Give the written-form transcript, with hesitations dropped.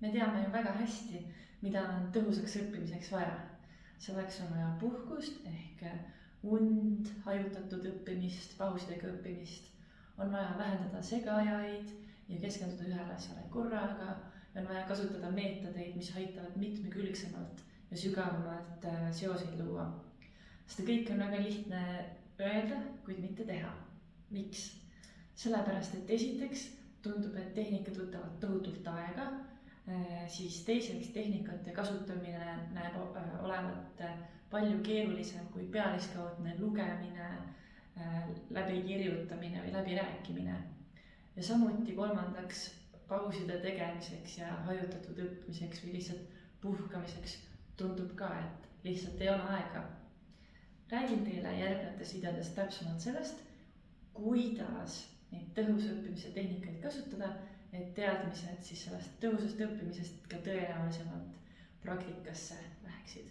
Me teame ju väga hästi, mida on tõhusaks õppimiseks vaja. Selleks on vaja puhkust ehk und, hajutatud õppimist, pausidega õppimist. On vaja vähendada segaajaid ja keskenduda ühele asjale korraga. On vaja kasutada meetodeid, mis aitavad mitmekülgsemalt ja sügavamalt seoseid luua. Seda kõike on väga lihtne öelda, kuid mitte teha. Miks? Sellepärast, et esiteks tundub, et tehnikad võtavad tohutult aega, siis teiseks tehnikate kasutamine näeb olevat palju keerulisem kui pealiskaudne lugemine, läbikirjutamine või läbirääkimine. Ja samuti kolmandaks pauside tegemiseks ja hajutatud õppimiseks või lihtsalt puhkamiseks tundub ka, et lihtsalt ei ole aega. Räägin teile järgnevates videodes täpsemalt sellest, kuidas neid tõhusa õppimise tehnikaid kasutada, et teadmised siis sellest tõhusast õppimisest ka tõenäolisemalt praktikasse läheksid.